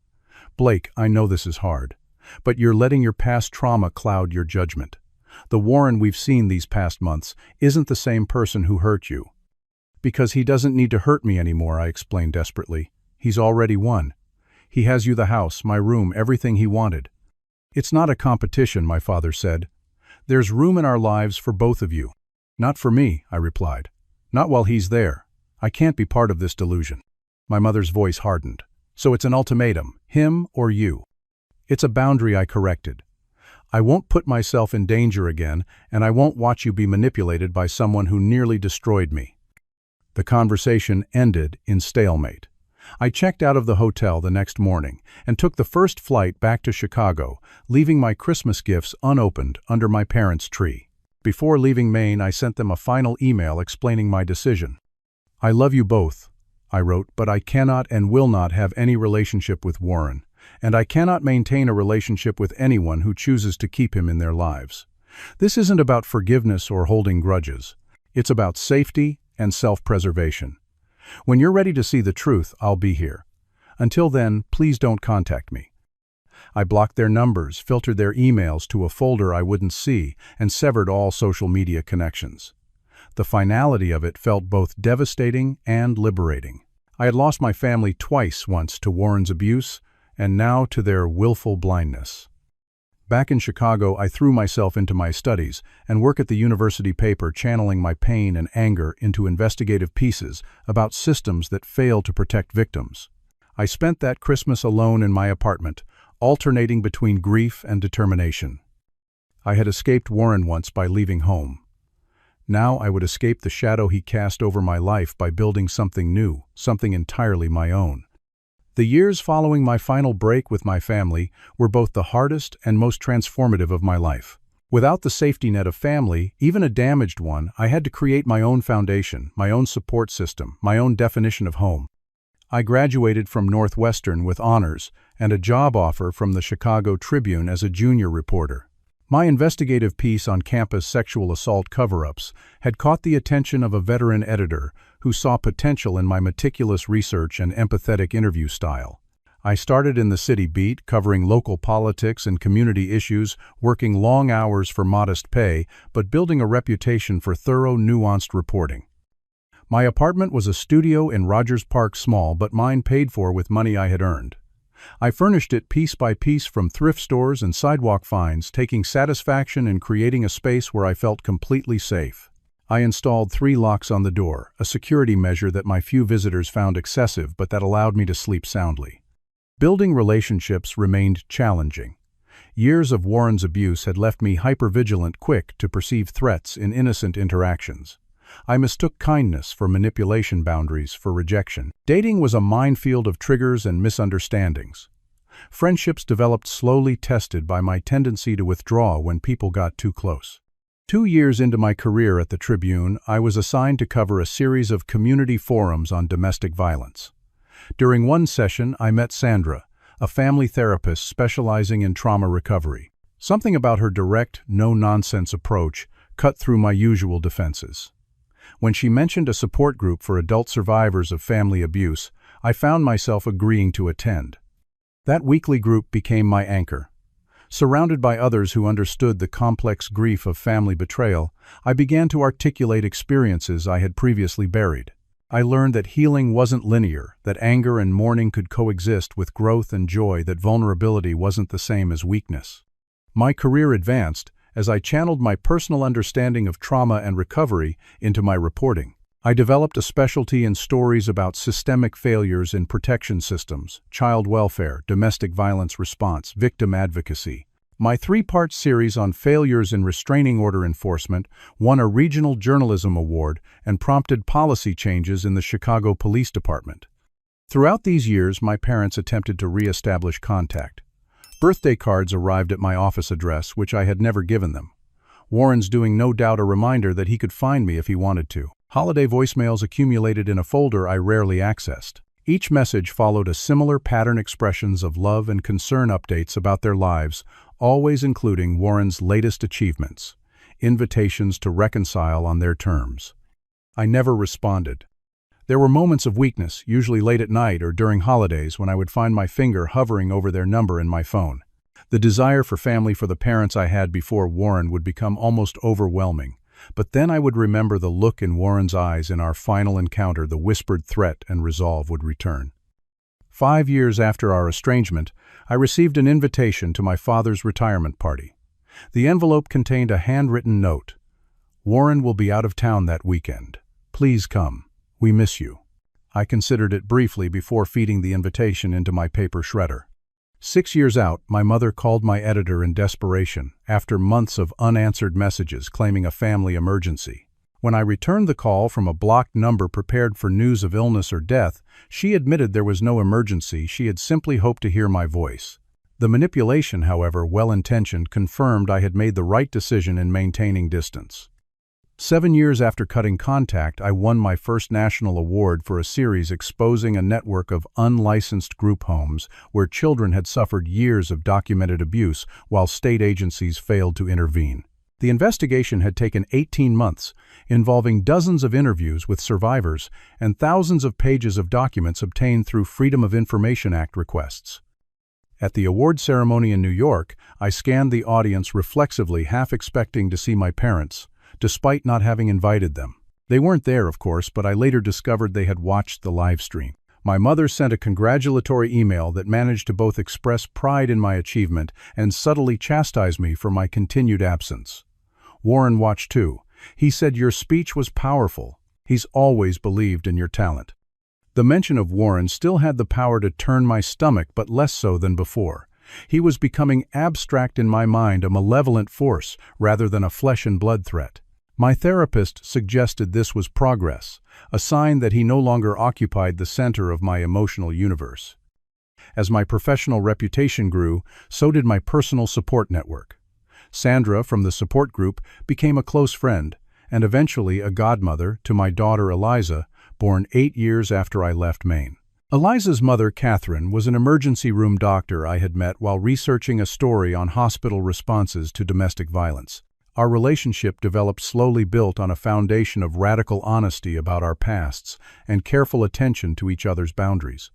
"Blake, I know this is hard, but you're letting your past trauma cloud your judgment. The Warren we've seen these past months isn't the same person who hurt you." "Because he doesn't need to hurt me anymore," I explained desperately. "He's already won. He has you the house, my room, everything he wanted." "It's not a competition," my father said. "There's room in our lives for both of you." "Not for me," I replied. "Not while he's there. I can't be part of this delusion." My mother's voice hardened. "So it's an ultimatum, him or you." "It's a boundary," I corrected. "I won't put myself in danger again, and I won't watch you be manipulated by someone who nearly destroyed me." The conversation ended in stalemate. I checked out of the hotel the next morning and took the first flight back to Chicago, leaving my Christmas gifts unopened under my parents' tree. Before leaving Maine, I sent them a final email explaining my decision. "I love you both," I wrote, "but I cannot and will not have any relationship with Warren, and I cannot maintain a relationship with anyone who chooses to keep him in their lives. This isn't about forgiveness or holding grudges. It's about safety and self-preservation. When you're ready to see the truth, I'll be here. Until then, please don't contact me." I blocked their numbers, filtered their emails to a folder I wouldn't see, and severed all social media connections. The finality of it felt both devastating and liberating. I had lost my family twice, once to Warren's abuse, and now to their willful blindness. Back in Chicago, I threw myself into my studies and work at the university paper, channeling my pain and anger into investigative pieces about systems that fail to protect victims. I spent that Christmas alone in my apartment, alternating between grief and determination. I had escaped Warren once by leaving home. Now I would escape the shadow he cast over my life by building something new, something entirely my own. The years following my final break with my family were both the hardest and most transformative of my life. Without the safety net of family, even a damaged one, I had to create my own foundation, my own support system, my own definition of home. I graduated from Northwestern with honors and a job offer from the Chicago Tribune as a junior reporter. My investigative piece on campus sexual assault cover-ups had caught the attention of a veteran editor who saw potential in my meticulous research and empathetic interview style. I started in the city beat, covering local politics and community issues, working long hours for modest pay, but building a reputation for thorough, nuanced reporting. My apartment was a studio in Rogers Park, small, but mine paid for with money I had earned. I furnished it piece by piece from thrift stores and sidewalk finds, taking satisfaction in creating a space where I felt completely safe. I installed 3 locks on the door, a security measure that my few visitors found excessive but that allowed me to sleep soundly. Building relationships remained challenging. Years of Warren's abuse had left me hypervigilant, quick to perceive threats in innocent interactions. I mistook kindness for manipulation, boundaries for rejection. Dating was a minefield of triggers and misunderstandings. Friendships developed slowly, tested by my tendency to withdraw when people got too close. 2 years into my career at the Tribune, I was assigned to cover a series of community forums on domestic violence. During one session, I met Sandra, a family therapist specializing in trauma recovery. Something about her direct, no-nonsense approach cut through my usual defenses. When she mentioned a support group for adult survivors of family abuse, I found myself agreeing to attend. That weekly group became my anchor. Surrounded by others who understood the complex grief of family betrayal, I began to articulate experiences I had previously buried. I learned that healing wasn't linear, that anger and mourning could coexist with growth and joy, that vulnerability wasn't the same as weakness. My career advanced as I channeled my personal understanding of trauma and recovery into my reporting. I developed a specialty in stories about systemic failures in protection systems, child welfare, domestic violence response, victim advocacy. My three-part series on failures in restraining order enforcement won a regional journalism award and prompted policy changes in the Chicago Police Department. Throughout these years, my parents attempted to re-establish contact. Birthday cards arrived at my office address, which I had never given them. Warren's doing no doubt a reminder that he could find me if he wanted to. Holiday voicemails accumulated in a folder I rarely accessed. Each message followed a similar pattern: expressions of love and concern, updates about their lives, always including Warren's latest achievements, invitations to reconcile on their terms. I never responded. There were moments of weakness, usually late at night or during holidays, when I would find my finger hovering over their number in my phone. The desire for family for the parents I had before Warren would become almost overwhelming. But then I would remember the look in Warren's eyes in our final encounter. The whispered threat and resolve would return. 5 years after our estrangement, I received an invitation to my father's retirement party. The envelope contained a handwritten note. "Warren will be out of town that weekend. Please come. We miss you." I considered it briefly before feeding the invitation into my paper shredder. 6 years out, my mother called my editor in desperation, after months of unanswered messages claiming a family emergency. When I returned the call from a blocked number prepared for news of illness or death, she admitted there was no emergency. She had simply hoped to hear my voice. The manipulation, however well-intentioned, confirmed I had made the right decision in maintaining distance. 7 years after cutting contact, I won my first national award for a series exposing a network of unlicensed group homes where children had suffered years of documented abuse while state agencies failed to intervene. The investigation had taken 18 months, involving dozens of interviews with survivors and thousands of pages of documents obtained through Freedom of Information Act requests. At the award ceremony in New York, I scanned the audience reflexively, half expecting to see my parents, despite not having invited them. They weren't there, of course, but I later discovered they had watched the live stream. My mother sent a congratulatory email that managed to both express pride in my achievement and subtly chastise me for my continued absence. Warren watched too. He said, "Your speech was powerful. He's always believed in your talent." The mention of Warren still had the power to turn my stomach, but less so than before. He was becoming abstract in my mind, a malevolent force rather than a flesh-and-blood threat. My therapist suggested this was progress, a sign that he no longer occupied the center of my emotional universe. As my professional reputation grew, so did my personal support network. Sandra from the support group became a close friend, and eventually a godmother to my daughter Eliza, born 8 years after I left Maine. Eliza's mother, Catherine, was an emergency room doctor I had met while researching a story on hospital responses to domestic violence. Our relationship developed slowly, built on a foundation of radical honesty about our pasts and careful attention to each other's boundaries.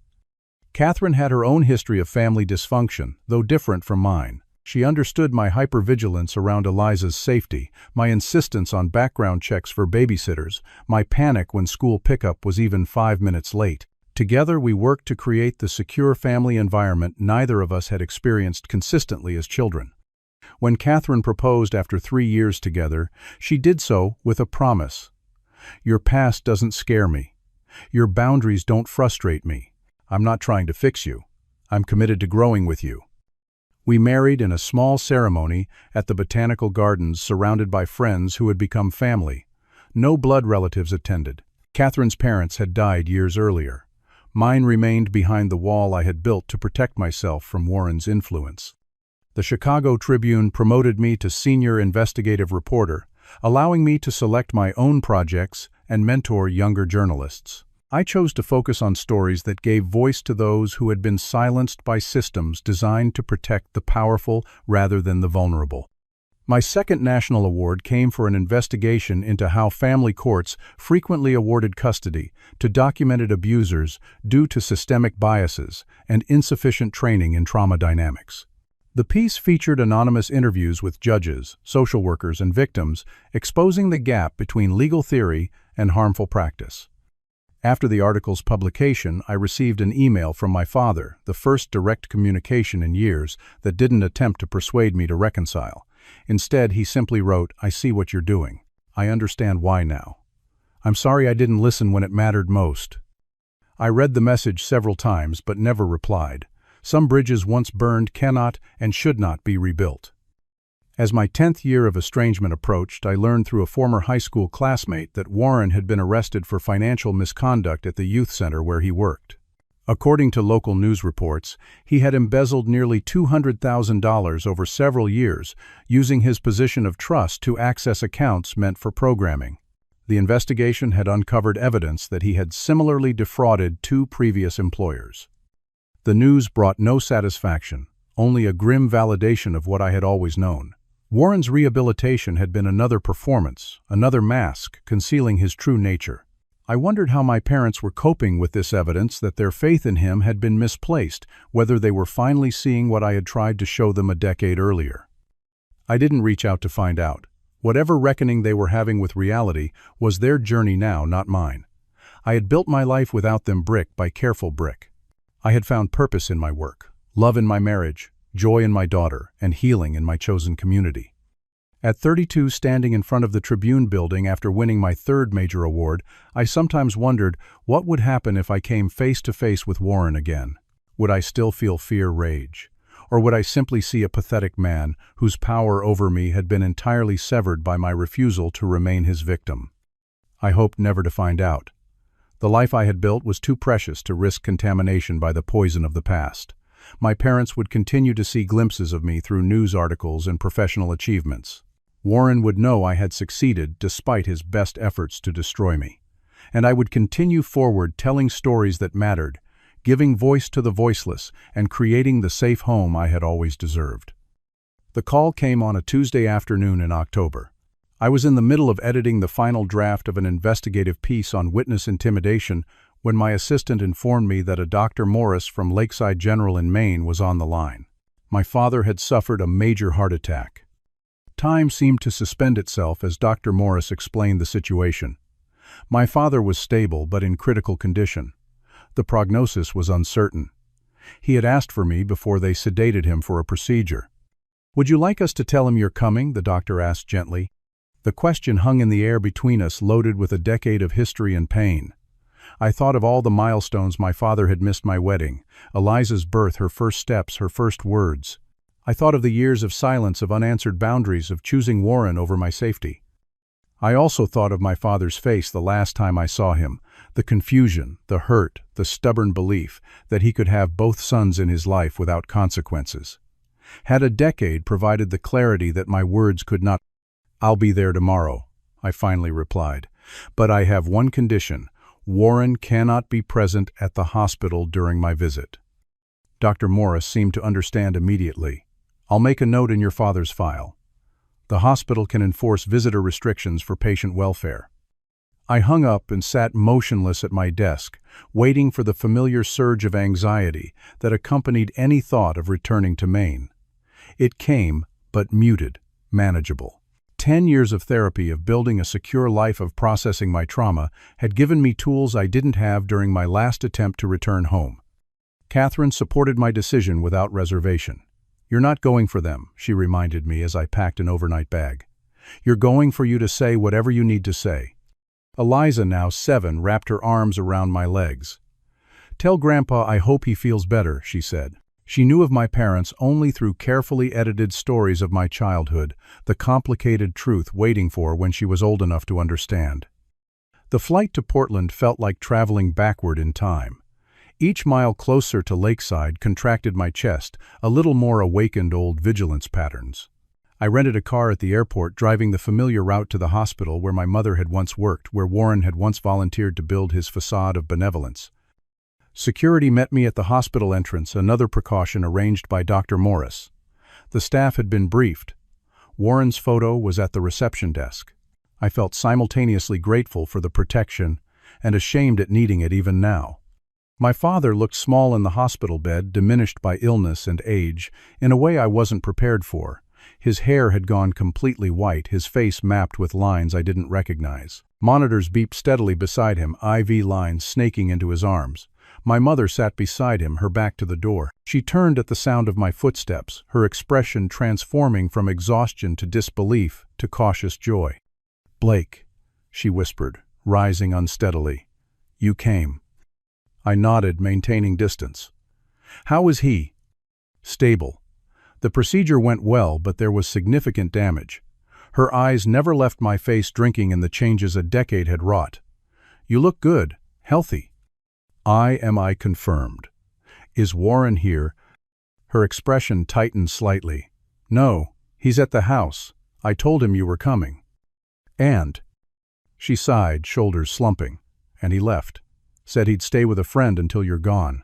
Catherine had her own history of family dysfunction, though different from mine. She understood my hypervigilance around Eliza's safety, my insistence on background checks for babysitters, my panic when school pickup was even 5 minutes late. Together we worked to create the secure family environment neither of us had experienced consistently as children. When Catherine proposed after 3 years together, she did so with a promise. "Your past doesn't scare me. Your boundaries don't frustrate me. I'm not trying to fix you. I'm committed to growing with you." We married in a small ceremony at the Botanical Gardens, surrounded by friends who had become family. No blood relatives attended. Catherine's parents had died years earlier. Mine remained behind the wall I had built to protect myself from Warren's influence. The Chicago Tribune promoted me to senior investigative reporter, allowing me to select my own projects and mentor younger journalists. I chose to focus on stories that gave voice to those who had been silenced by systems designed to protect the powerful rather than the vulnerable. My second national award came for an investigation into how family courts frequently awarded custody to documented abusers due to systemic biases and insufficient training in trauma dynamics. The piece featured anonymous interviews with judges, social workers, and victims, exposing the gap between legal theory and harmful practice. After the article's publication, I received an email from my father, the first direct communication in years, that didn't attempt to persuade me to reconcile. Instead, he simply wrote, "I see what you're doing. I understand why now. I'm sorry I didn't listen when it mattered most. I read the message several times but never replied. Some bridges once burned cannot and should not be rebuilt. As my 10th year of estrangement approached, I learned through a former high school classmate that Warren had been arrested for financial misconduct at the youth center where he worked. According to local news reports, he had embezzled nearly $200,000 over several years, using his position of trust to access accounts meant for programming. The investigation had uncovered evidence that he had similarly defrauded 2 previous employers. The news brought no satisfaction, only a grim validation of what I had always known. Warren's rehabilitation had been another performance, another mask concealing his true nature. I wondered how my parents were coping with this evidence that their faith in him had been misplaced, whether they were finally seeing what I had tried to show them a decade earlier. I didn't reach out to find out. Whatever reckoning they were having with reality was their journey now, not mine. I had built my life without them brick by careful brick. I had found purpose in my work, love in my marriage, joy in my daughter, and healing in my chosen community. At 32, standing in front of the Tribune building after winning my 3rd major award, I sometimes wondered what would happen if I came face to face with Warren again. Would I still feel fear, rage? Or would I simply see a pathetic man whose power over me had been entirely severed by my refusal to remain his victim? I hoped never to find out. The life I had built was too precious to risk contamination by the poison of the past. My parents would continue to see glimpses of me through news articles and professional achievements. Warren would know I had succeeded despite his best efforts to destroy me. And I would continue forward telling stories that mattered, giving voice to the voiceless, and creating the safe home I had always deserved. The call came on a Tuesday afternoon in October. I was in the middle of editing the final draft of an investigative piece on witness intimidation when my assistant informed me that a Dr. Morris from Lakeside General in Maine was on the line. My father had suffered a major heart attack. Time seemed to suspend itself as Dr. Morris explained the situation. My father was stable but in critical condition. The prognosis was uncertain. He had asked for me before they sedated him for a procedure. "Would you like us to tell him you're coming?" the doctor asked gently. The question hung in the air between us, loaded with a decade of history and pain. I thought of all the milestones my father had missed: my wedding, Eliza's birth, her first steps, her first words. I thought of the years of silence, of unanswered boundaries, of choosing Warren over my safety. I also thought of my father's face the last time I saw him, the confusion, the hurt, the stubborn belief that he could have both sons in his life without consequences. Had a decade provided the clarity that my words could not? "I'll be there tomorrow," I finally replied. "But I have one condition. Warren cannot be present at the hospital during my visit." Dr. Morris seemed to understand immediately. "I'll make a note in your father's file. The hospital can enforce visitor restrictions for patient welfare." I hung up and sat motionless at my desk, waiting for the familiar surge of anxiety that accompanied any thought of returning to Maine. It came, but muted, manageable. 10 years of therapy, of building a secure life, of processing my trauma, had given me tools I didn't have during my last attempt to return home. Catherine supported my decision without reservation. "You're not going for them," she reminded me as I packed an overnight bag. "You're going for you to say whatever you need to say." Eliza, now 7, wrapped her arms around my legs. "Tell Grandpa I hope he feels better," she said. She knew of my parents only through carefully edited stories of my childhood, the complicated truth waiting for when she was old enough to understand. The flight to Portland felt like traveling backward in time. Each mile closer to Lakeside contracted my chest, a little more awakened old vigilance patterns. I rented a car at the airport, driving the familiar route to the hospital where my mother had once worked, where Warren had once volunteered to build his facade of benevolence. Security met me at the hospital entrance, another precaution arranged by Dr. Morris. The staff had been briefed. Warren's photo was at the reception desk. I felt simultaneously grateful for the protection and ashamed at needing it even now. My father looked small in the hospital bed, diminished by illness and age, in a way I wasn't prepared for. His hair had gone completely white, his face mapped with lines I didn't recognize. Monitors beeped steadily beside him, IV lines snaking into his arms. My mother sat beside him, her back to the door. She turned at the sound of my footsteps, her expression transforming from exhaustion to disbelief to cautious joy. "Blake," she whispered, rising unsteadily. "You came." I nodded, maintaining distance. "How is he?" "Stable. The procedure went well, but there was significant damage." Her eyes never left my face, drinking in the changes a decade had wrought. "You look good, healthy." I confirmed. "Is Warren here?" Her expression tightened slightly. "No, he's at the house. I told him you were coming." "And?" She sighed, shoulders slumping. "And he left. Said he'd stay with a friend until you're gone."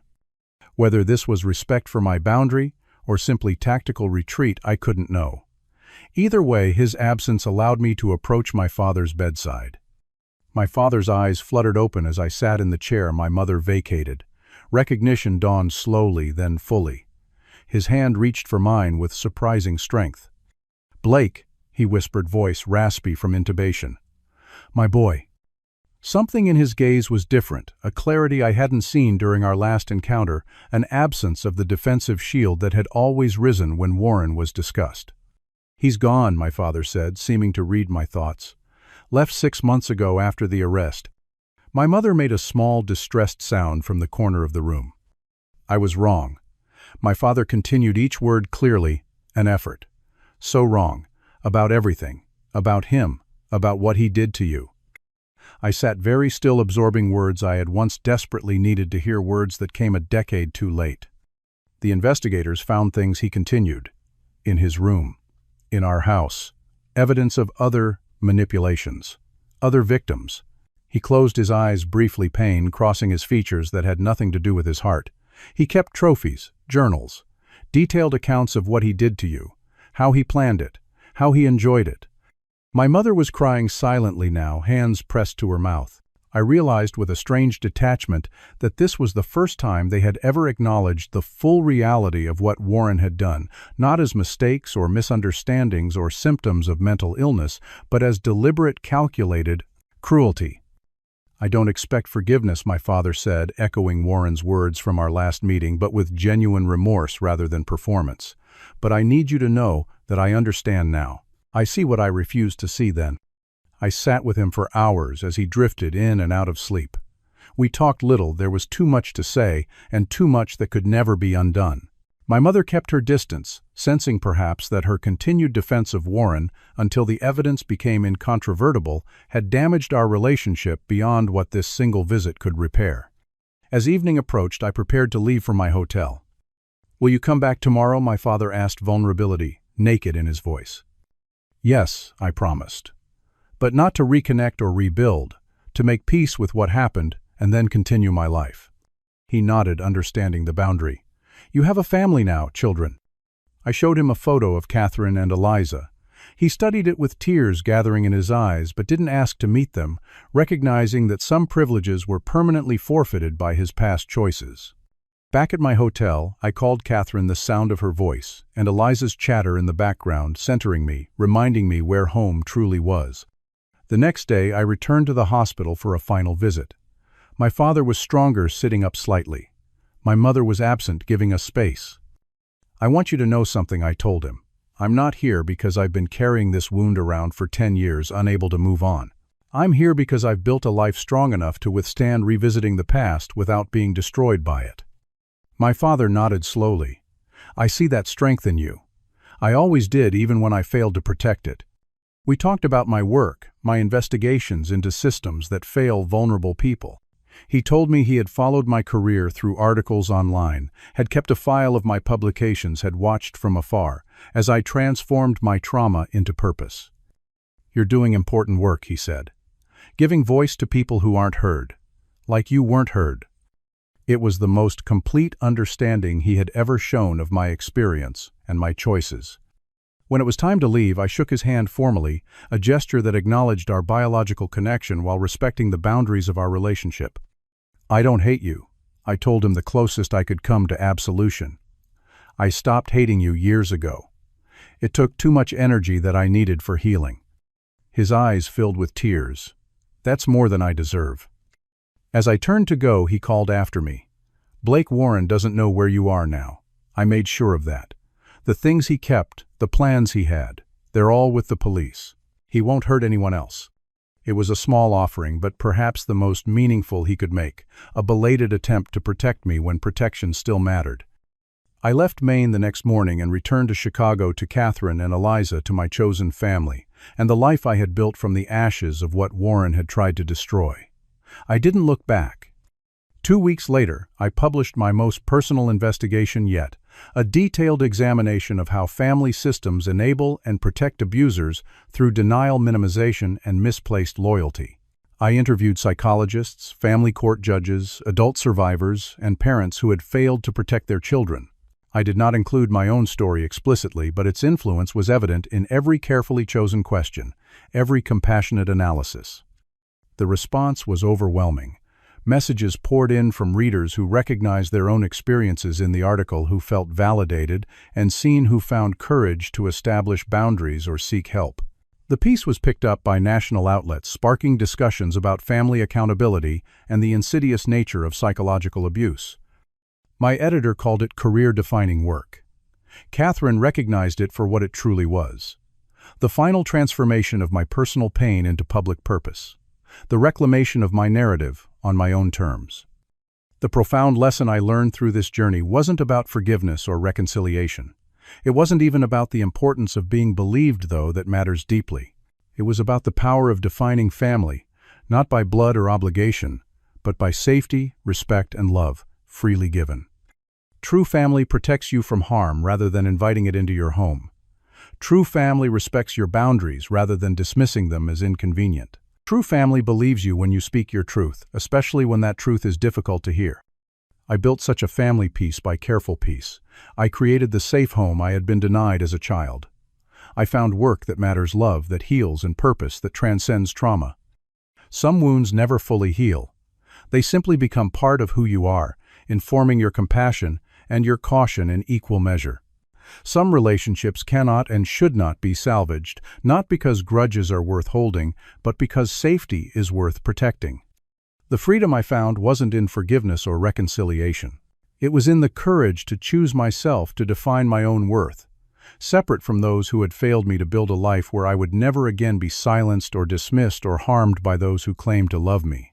Whether this was respect for my boundary or simply tactical retreat, I couldn't know. Either way, his absence allowed me to approach my father's bedside. My father's eyes fluttered open as I sat in the chair my mother vacated. Recognition dawned slowly, then fully. His hand reached for mine with surprising strength. "Blake," he whispered, voice raspy from intubation. "My boy." Something in his gaze was different, a clarity I hadn't seen during our last encounter, an absence of the defensive shield that had always risen when Warren was discussed. "He's gone," my father said, seeming to read my thoughts. "Left 6 months ago after the arrest." My mother made a small, distressed sound from the corner of the room. I was wrong. My father continued each word clearly, an effort. "So wrong. About everything. About him. About what he did to you." I sat very still, absorbing words I had once desperately needed to hear, words that came a decade too late. "The investigators found things," he continued. "In his room. In our house. Evidence of other manipulations. Other victims." He closed his eyes briefly, pain crossing his features that had nothing to do with his heart. "He kept trophies, journals, detailed accounts of what he did to you, how he planned it, how he enjoyed it." My mother was crying silently now, hands pressed to her mouth. I realized with a strange detachment that this was the first time they had ever acknowledged the full reality of what Warren had done, not as mistakes or misunderstandings or symptoms of mental illness, but as deliberate, calculated cruelty. "I don't expect forgiveness," my father said, echoing Warren's words from our last meeting, but with genuine remorse rather than performance. "But I need you to know that I understand now. I see what I refused to see then." I sat with him for hours as he drifted in and out of sleep. We talked little, there was too much to say, and too much that could never be undone. My mother kept her distance, sensing perhaps that her continued defense of Warren, until the evidence became incontrovertible, had damaged our relationship beyond what this single visit could repair. As evening approached, I prepared to leave for my hotel. "Will you come back tomorrow?" my father asked, vulnerability naked in his voice. "Yes," I promised. "But not to reconnect or rebuild, to make peace with what happened and then continue my life." He nodded, understanding the boundary. "You have a family now, children." I showed him a photo of Catherine and Eliza. He studied it with tears gathering in his eyes, but didn't ask to meet them, recognizing that some privileges were permanently forfeited by his past choices. Back at my hotel, I called Catherine, the sound of her voice, and Eliza's chatter in the background, centering me, reminding me where home truly was. The next day, I returned to the hospital for a final visit. My father was stronger, sitting up slightly. My mother was absent, giving us space. "I want you to know something," I told him. "I'm not here because I've been carrying this wound around for 10 years, unable to move on. I'm here because I've built a life strong enough to withstand revisiting the past without being destroyed by it." My father nodded slowly. "I see that strength in you. I always did, even when I failed to protect it." We talked about my work, my investigations into systems that fail vulnerable people. He told me he had followed my career through articles online, had kept a file of my publications, had watched from afar, as I transformed my trauma into purpose. "You're doing important work," he said. "Giving voice to people who aren't heard. Like you weren't heard." It was the most complete understanding he had ever shown of my experience and my choices. When it was time to leave, I shook his hand formally, a gesture that acknowledged our biological connection while respecting the boundaries of our relationship. "I don't hate you," I told him, the closest I could come to absolution. "I stopped hating you years ago. It took too much energy that I needed for healing." His eyes filled with tears. "That's more than I deserve." As I turned to go, he called after me. "Blake Warren doesn't know where you are now. I made sure of that. The things he kept, the plans he had, they're all with the police. He won't hurt anyone else." It was a small offering, but perhaps the most meaningful he could make, a belated attempt to protect me when protection still mattered. I left Maine the next morning and returned to Chicago, to Catherine and Eliza, to my chosen family, and the life I had built from the ashes of what Warren had tried to destroy. I didn't look back. 2 weeks later, I published my most personal investigation yet, a detailed examination of how family systems enable and protect abusers through denial, minimization, and misplaced loyalty. I interviewed psychologists, family court judges, adult survivors, and parents who had failed to protect their children. I did not include my own story explicitly, but its influence was evident in every carefully chosen question, every compassionate analysis. The response was overwhelming. Messages poured in from readers who recognized their own experiences in the article, who felt validated, and seen, who found courage to establish boundaries or seek help. The piece was picked up by national outlets, sparking discussions about family accountability and the insidious nature of psychological abuse. My editor called it career-defining work. Catherine recognized it for what it truly was: the final transformation of my personal pain into public purpose, the reclamation of my narrative on my own terms. The profound lesson I learned through this journey wasn't about forgiveness or reconciliation. It wasn't even about the importance of being believed, though that matters deeply. It was about the power of defining family, not by blood or obligation, but by safety, respect, and love, freely given. True family protects you from harm rather than inviting it into your home. True family respects your boundaries rather than dismissing them as inconvenient. True family believes you when you speak your truth, especially when that truth is difficult to hear. I built such a family piece by careful piece. I created the safe home I had been denied as a child. I found work that matters, love that heals, and purpose that transcends trauma. Some wounds never fully heal. They simply become part of who you are, informing your compassion and your caution in equal measure. Some relationships cannot and should not be salvaged, not because grudges are worth holding, but because safety is worth protecting. The freedom I found wasn't in forgiveness or reconciliation. It was in the courage to choose myself, to define my own worth, separate from those who had failed me, to build a life where I would never again be silenced or dismissed or harmed by those who claimed to love me.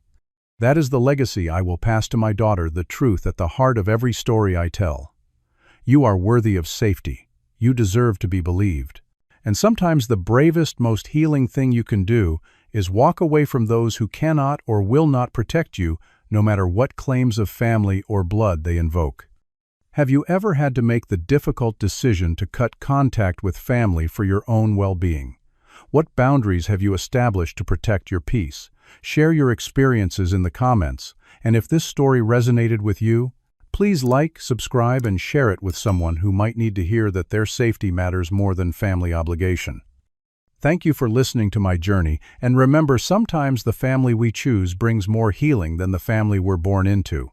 That is the legacy I will pass to my daughter, the truth at the heart of every story I tell. You are worthy of safety. You deserve to be believed. And sometimes the bravest, most healing thing you can do is walk away from those who cannot or will not protect you, no matter what claims of family or blood they invoke. Have you ever had to make the difficult decision to cut contact with family for your own well-being? What boundaries have you established to protect your peace? Share your experiences in the comments, and if this story resonated with you, please like, subscribe, and share it with someone who might need to hear that their safety matters more than family obligation. Thank you for listening to my journey, and remember, sometimes the family we choose brings more healing than the family we're born into.